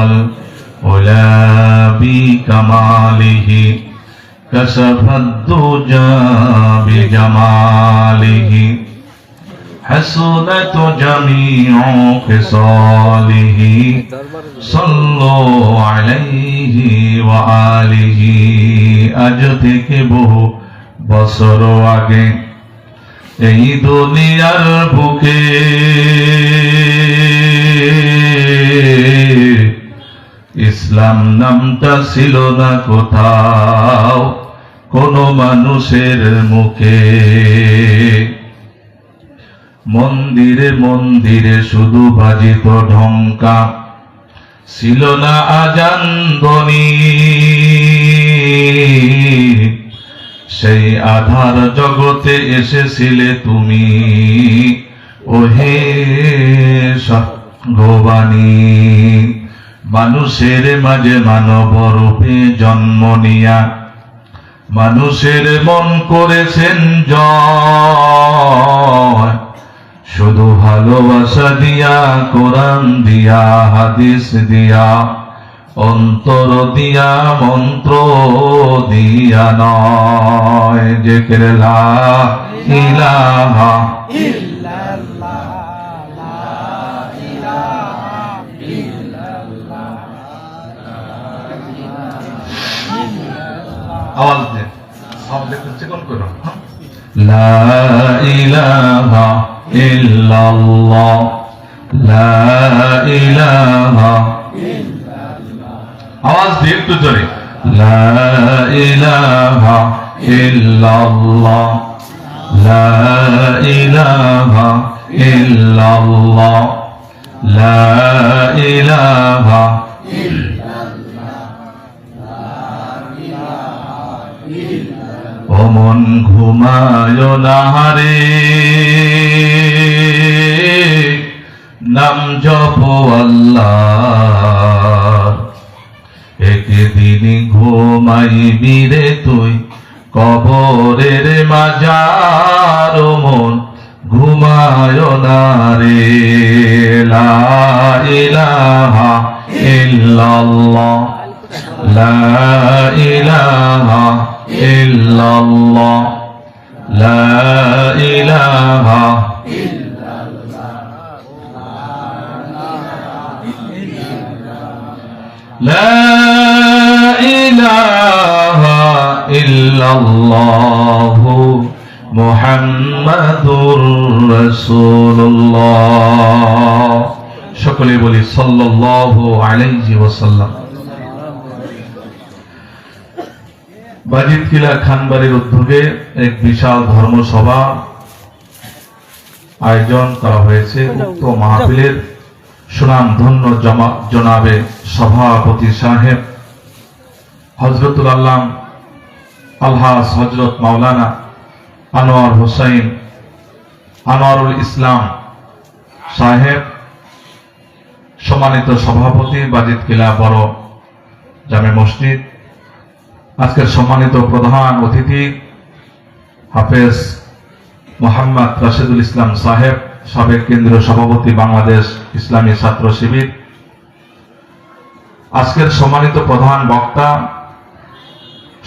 والعلا بكماله كشف الدجى بجماله حسنت جميع خصاله صلوا عليه وآله আজ থেকে বহু বছর আগে এই দুনিয়ার বুকে ইসলাম নামটা ছিল না কোথাও কোনো মানুষের মুখে। মন্দিরে মন্দিরে শুধু বাজিত ঢঙ্কা, ছিল না আজান ধ্বনি। সেই আধার জগতে এসেছিলে তুমি, ওহে সত্যবাণী। মানুষের মাঝে মানব রূপে জন্ম নিয়া মানুষের মন করেছেন জয়। শুধু ভালোবাসা দিয়া, কোরআন দিয়া, হাদিস দিয়া, অন্তর দিয়া, মন্ত্র দিয়া নয়। জিকির লা ইলাহা ইল্লাল্লাহ, লা ইলাহা ইল্লাল্লাহ। আওয়াজ দে, সাউন্ড একটু চিকন করো। লা ইলাহা ইল্লাল্লাহ, লা ইলাহা ইল্লাল্লাহ। আওয়াজ দিয়ে একটু জোরে। লা ইলাহা ইল্লাল্লাহ, লা ইলাহা ইল্লাল্লাহ, লা ইলাহা অমন ঘুমায় না রে, নাম জপ আল্লাহ। একদিন ঘুমাইবি রে তুই কবরের মাজার, মন ঘুমায় না রে। লা ইলাহা ইল্লাল্লাহ, লা ইলাহা ইল্লাল্লাহ, লা ইলাহা ইল্লাল্লাহ, লা ইলাহা ইল্লাল্লাহ মুহাম্মাদুর রাসূলুল্লাহ। সকলে বলি সাল্লাল্লাহু আলাইহি ওয়াসাল্লাম। বাজিতকিলা খানবাড়ির উদ্যোগে এক বিশাল ধর্মসভা আয়োজন করা হয়েছে। উক্ত মাহফিলের সুনাম ধন্য জনাবে সভাপতি সাহেব হযরতুল আল্লাম আলহাজ হযরত মাওলানা আনোয়ার হোসেন আনোয়ারুল ইসলাম সাহেব, সম্মানিত সভাপতি বাজিতকিলা বড় জামে মসজিদ। আজকের সম্মানিত প্রধান অতিথি হাফেজ মোহাম্মদ রাশেদুল ইসলাম সাহেব, সাবেক কেন্দ্রীয় সভাপতি বাংলাদেশ ইসলামী ছাত্র শিবির। আজকের সম্মানিত প্রধান বক্তা,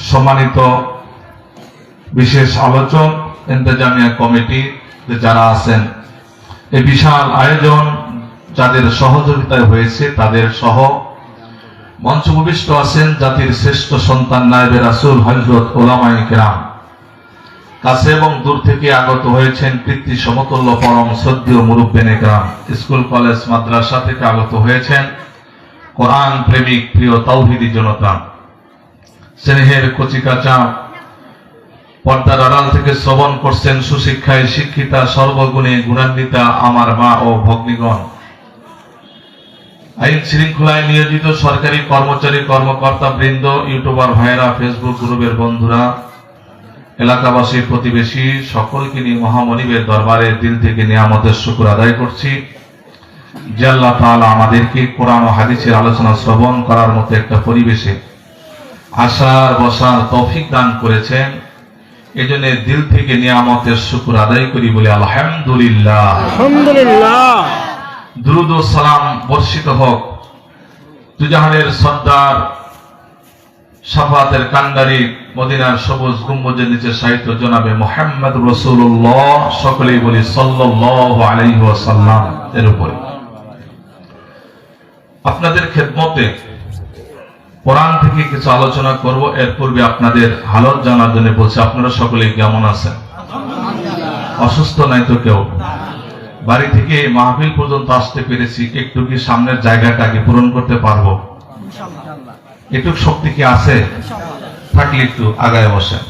সম্মানিত বিশেষ আলোচক, ইন্তেজামিয়া কমিটি যারা আছেন, এই বিশাল আয়োজন যাদের সহযোগিতায় হয়েছে তাদের সহ মঞ্চ উপবিষ্ট আছেন জাতির শ্রেষ্ঠ সন্তান নায়েবে রাসূল হযরত উলামায়ে কেরাম, কাছে এবং দূর থেকে আগত হয়েছেন কৃতি সমতুল্য পরম শ্রদ্ধেয় মুরব্বিনে কেরাম, স্কুল কলেজ মাদ্রাসা থেকে আগত হয়েছেন কোরআন প্রেমিক প্রিয় তাওহীদি জনতা, স্নেহের কচিকাঁচা পর্দার আড়াল থেকে শ্রবণ করছেন সুশিক্ষায় শিক্ষিতা সর্বগুণে গুণান্বিতা আমার মা ও ভগ্নীগণ, আইন শৃঙ্খলায় নিয়োজিত সরকারি কর্মচারী কর্মকর্তা বৃন্দ, ইউটিউবার ভাইরা, ফেসবুক গ্রুপের বন্ধুরা, এলাকাবাসী, প্রতিবেশী সকলকে নিয়ে মহামনিবের দরবারে দিল থেকে নিয়ামতের শুকর আদায় করছি যে আল্লাহ তাআলা আমাদেরকে কোরআন ও হাদিসের আলোচনা শ্রবণ করার মতো একটা পরিবেশে আসার বসার তৌফিক দান করেছেন। এজন্য দিল থেকে নিয়ামতের শুকর আদায় করি বলে আলহামদুলিল্লাহ। আলহামদুলিল্লাহ। দুরূদ ও সালাম বর্ষিত হোক দুজাহানের সর্দার শাফাতের কান্ডারি মদিনার সবুজ গম্বুজের নিচে সাহিত্য জনাবে মুহাম্মদ রাসূলুল্লাহ, সকলেই বলি সাল্লাল্লাহু আলাইহি ওয়াসাল্লাম এর উপরে। আপনাদের খেদমতে কোরআন থেকে কিছু আলোচনা করব। এর পূর্বে আপনাদের হালত জানার জন্য বলছি, আপনারা সকলেই কেমন আছেন? অসুস্থ নাই তো কেউ? বাড়ি থেকে মাহফিল পর্যন্ত আসতে পেরেছি, একটু কি সামনের জায়গাটাকে পূরণ করতে পারবো? একটু শক্তি কি আছে? থাকলে একটু আগায় বসেন,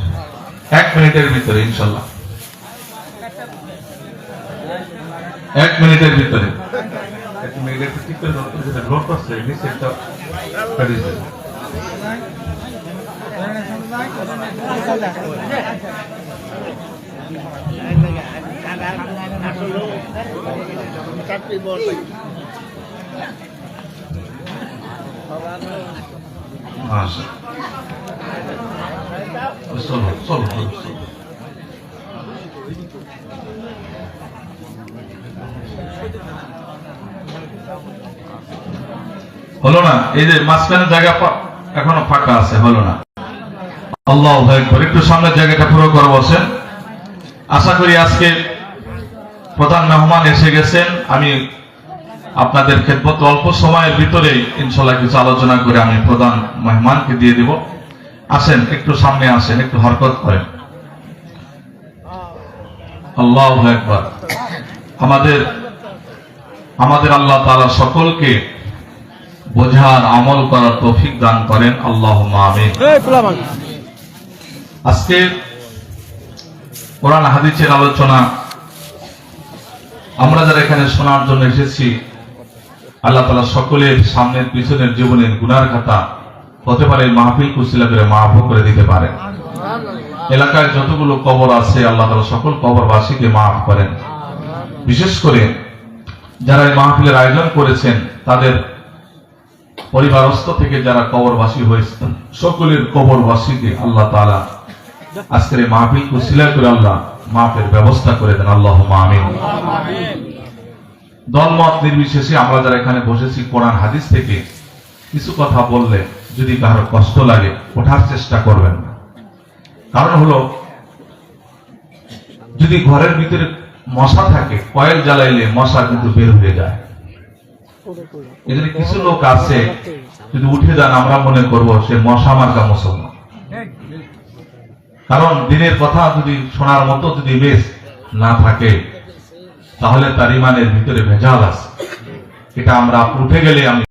1 মিনিটের ভিতরে ইনশাল্লাহ, 1 মিনিটের ভিতরে। 1 মিনিটের ভিতরে লোক আছে, নিচে একটা কাটিয়ে দেন। চলো চলো হলো না? এই যে মাঝখানে জায়গা এখনো ফাঁকা আছে, হলো না। আল্লাহু আকবার। একটু সামনের জায়গাটা পুরো করে বসেন। আশা করি আজকে প্রধান মেহমান এসে গেছেন। আমি আপনাদের খেদমত অল্প সময়ের ভিতরে ইনশাআল্লাহ কিছু আলোচনা করে আমি প্রধান মেহমানকে দিয়ে দিব। আসেন, একটু সামনে আসেন, একটু হরকত করেন। আল্লাহু আকবার। আমাদের আল্লাহ তাআলা সকলকে বোঝার আমল করার তৌফিক দান করেন, আল্লাহুম্মা আমিন। আজকে কোরআন হাদিসের আলোচনা আমরা যারা এখানে শোনার জন্য এসেছি, আল্লাহ তাআলা সকলের সামনের পিছনের জীবনের গুনার খাতা হতে পারে মাহফিল কুশিলা করে মাফ করে দিতে পারেন। এলাকায় যতগুলো কবর আছে আল্লাহ তাআলা সকল কবরবাসীকে মাফ করেন। বিশেষ করে যারা এই মাহফিলের আয়োজন করেছেন, তাদের পরিবারস্থ থেকে যারা কবরবাসী হয়েছেন, সকলের কবরবাসীকে আল্লাহ তাআলা আজকের এই মাহফিল কুশিলা করে আল্লাহ মাফের ব্যবস্থা করে দেন, আল্লাহুম্মা আমিন। দলমত নির্বিশেষে আমরা যারা এখানে বসেছি, কোরআন হাদিস থেকে কিছু কথা বললে যদি কারো কষ্ট লাগে ওঠার চেষ্টা করবেন। কারণ হলো, যদি ঘরের ভিতরে মশা থাকে, কয়েল জ্বালাইলে মশা কিন্তু বের হয়ে যায়। এখানে কিছু লোক আছে, যদি উঠে যান আমরা মনে করবো সে মশা মার্কা মুসলমান। কারণ দিনের কথা যদি শোনার মতো যদি বেশ না থাকে, তাহলে তার ইমানের ভিতরে ভেজাল আছে। এটা আমরা উঠে গেলে আমি